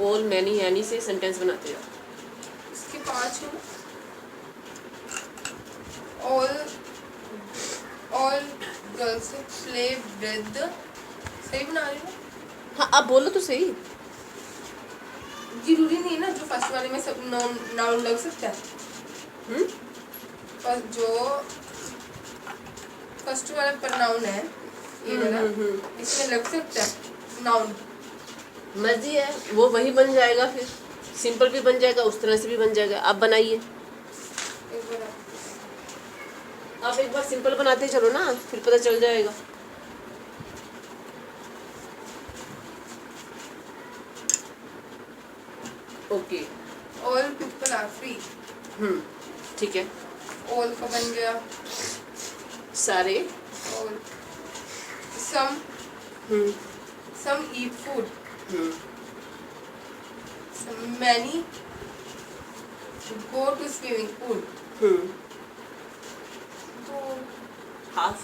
All, many, any से sentence बनाते जाओ। इसके 5 हो। ऑल गर्ल्स प्ले विद, सही बना रही हूँ? हाँ आप बोलो तो सही। जरूरी नहीं है ना जो फर्स्ट वाले में सब नाउन लग सकता है। पर जो फर्स्ट वाला प्रनाउन है ये वाला, इसमें लग सकता है नाउन। मर्जी है, वो वही बन जाएगा, फिर सिंपल भी बन जाएगा, उस तरह से भी बन जाएगा। आप बनाइए, एक बार आप एक बार सिंपल बनाते चलो ना, फिर पता चल जाएगा। Okay. All people are free. ठीक है। ऑल का बन गया सारे। All. some eat food, many go to swimming pool, तो half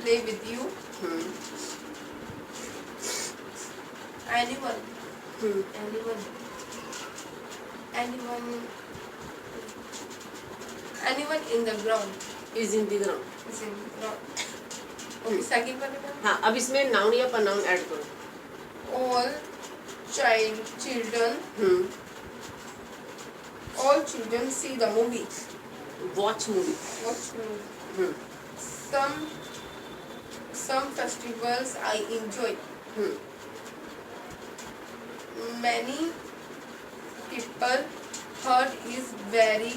play with you, anyone in the ground, is in the ground। is in the ground। Okay second वाले का हाँ, अब इसमें नाउन या प्रनाउन ऐड करो। all children see the movie, watch movie. watch movie। some festivals I enjoy, many people heard is very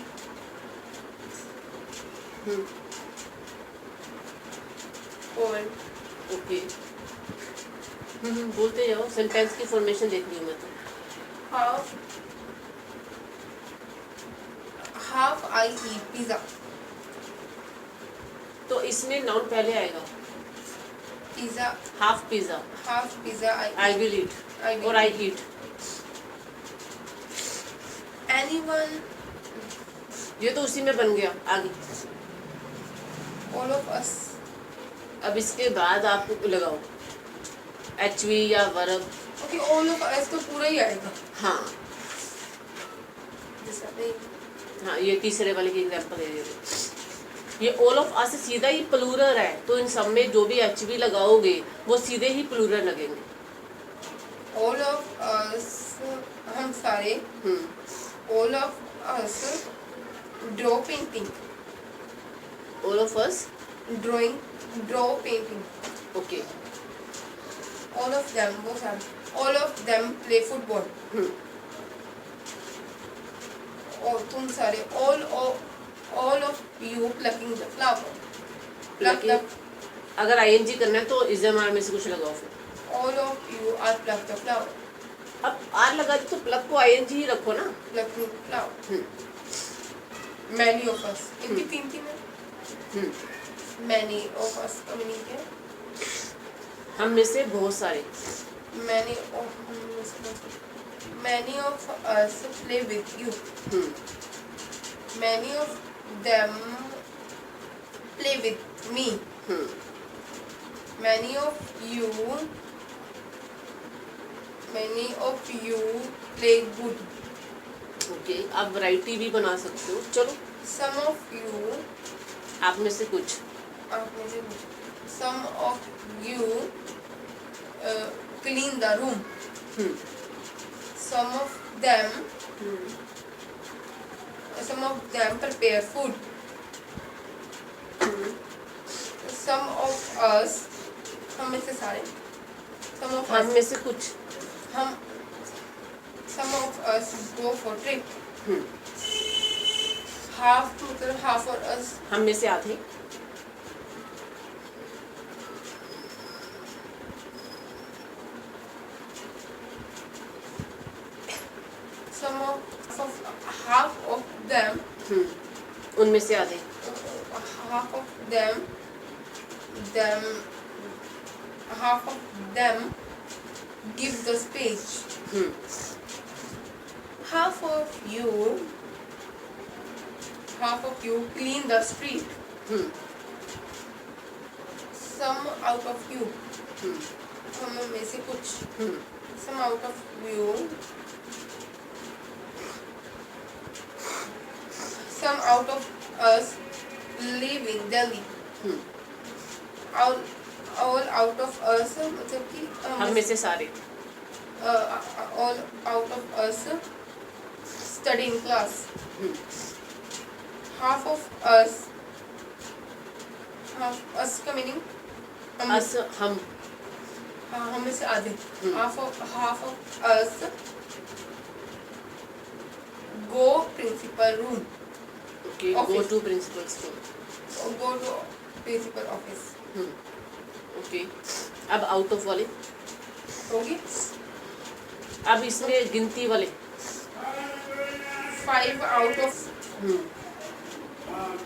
cold। Okay. बोलते जाओ, sentence की फॉर्मेशन देख रही हूँ मैं तो। half I eat pizza, तो इसमें नाउन पहले आएगा। pizza half pizza, half pizza I will eat और आई ईट। anyone, ये तो उसी में बन गया। आगे all of us, अब इसके बाद आप लगाओ HV या verb. Okay all of us तो पूरा ही आएगा। हाँ जैसा नहीं हाँ, ये तीसरे वाले की एग्जांपल दे रहे। ये ऑल ऑफ अस सीधा ही प्लूरल है, तो इन सब में जो भी HV लगाओगे वो सीधे ही प्लूरल लगेंगे। all of us हम सारे, all of us draw painting, all of us draw painting, okay. all of them वो सारे, all of them play football, और तुम सारे, all of you plucking the flower, pluck the, अगर ING करना है तो इज़मार में से कुछ लगाओ फिर। all of you are pluck the flower, अब आर लगा दी तो प्लग को ING ही रखो ना। plucking the flower। many of us, इनकी तीन है। many of us का मीनिंग क्या है? हम में से बहुत सारे। many of us play with you, many of them play with me, many of you play good, okay, आप वैरायटी भी बना सकते हो। चलो, some of you, आप में से कुछ। आप में से कुछ, some of you clean the room, some of them prepare food, some of us हम में से सारे, some of हम us में से कुछ। हम, some of us go for trip, half मतलब half और us, हम में से आधे। some of half of them, उनमें से आधे। half of them half of them give the speech, half of you clean the street, some out of you, हम में से कुछ, some out of you, some out of us live in Delhi, all out of us मतलब कि हम में से सारे, all out of us study in class, half of us, half us का मीनिंग अस हम, हम में से आधे, half of us go principal room, okay, go Office. To principal's room, go to principal office, okay. अब out of वाले, होगी अब इसमें गिनती वाले, 5 आउट ऑफ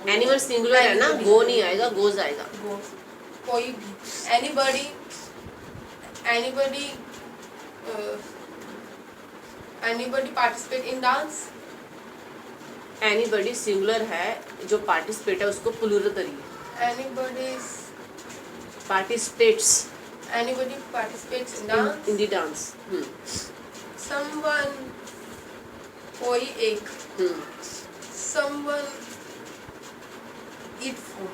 एनिमल सिंगुलर है ना, गो नहीं आएगा, गोज आएगा। गो, कोई भी, anybody, anybody participate in dance, anybody singular है, जो पार्टिसिपेट है उसको प्लूरल करिए, anybody participates participates in dance, in the dance, someone कोई एक, समवन ईट फूड,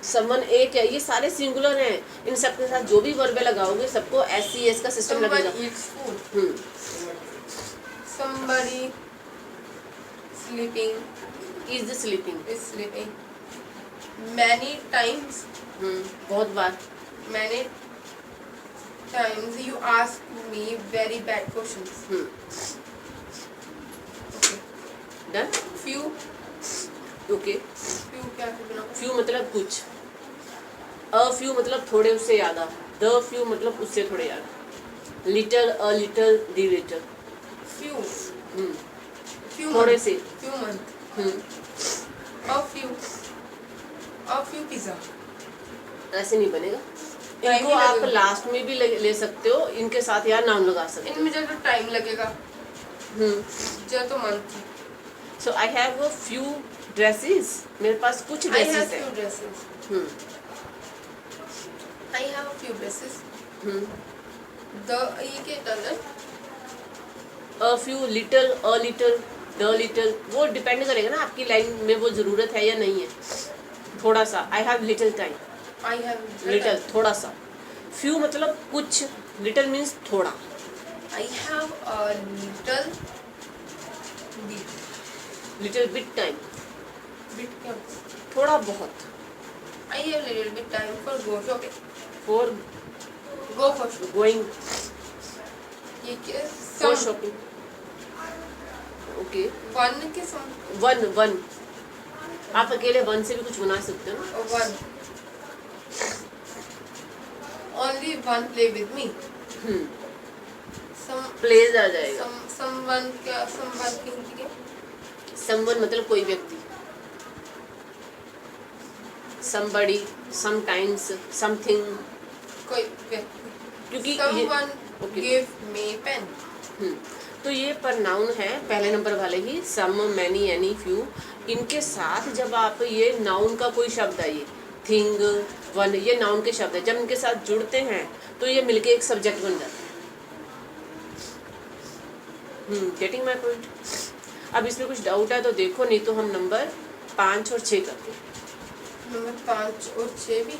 समवन एक है, ये सारे सिंगुलर हैं, इन सब के साथ जो भी वर्ब लगाओगे सबको SCS का सिस्टम लगेगा। Someone Yeats food, somebody sleeping is sleeping, is sleeping, many times, बहुत बार, many times you ask me very bad questions, okay, done, few okay. क्या से बनाओ, फ्यू मतलब कुछ, अ फ्यू मतलब थोड़े उससे ज़्यादा, द फ्यू मतलब उससे थोड़े ज़्यादा, little, a little, the little, few थोड़े से, few month, a few pizza, ऐसे नहीं बनेगा। Time इनको ही आप लगेगा। लास्ट में भी ले सकते हो, इनके साथ यार नाम लगा सकते इनमें जो टाइम लगेगा, हो। जो तो month, so I have a few dresses, मेरे पास कुछ I have ड्रेसेस few है। dresses, I have few dresses, the ये क्या टर्न है, a few, little, a little, the little, वो डिपेंड करेगा ना आपकी लाइन में वो ज़रूरत है या नहीं है। थोड़ा सा, I have little time, I have little थोड़ा सा, फ्यू मतलब कुछ, लिटल मीन्स थोड़ा, I have a little bit, little bit time, bit क्या, थोड़ा बहुत, I have little bit time for go shopping, for go for shopping, going, ये क्या, for some, shopping, okay. one के some, वन, आप अकेले one से भी कुछ बना सकते हो ना। one, only one play with me, some, plays आ जाएगा। someone क्या, someone की हिंदी क्या, समवन मतलब कोई व्यक्ति, somebody, sometimes, something, कोई व्यक्ति, क्योंकि ये someone okay. give me pen, तो ये प्रनाउन है पहले नंबर वाले ही, सम, मैनी, एनी, फ्यू, इनके साथ जब आप ये नाउन का कोई शब्द है, ये थिंग, वन, ये नाउन के शब्द है, जब इनके साथ जुड़ते हैं तो ये मिलके एक सब्जेक्ट बन जाता है। Getting my point. अब इसमें कुछ डाउट है तो देखो, नहीं तो हम नंबर 5 और 6 करते हैं। नंबर 5 और 6 भी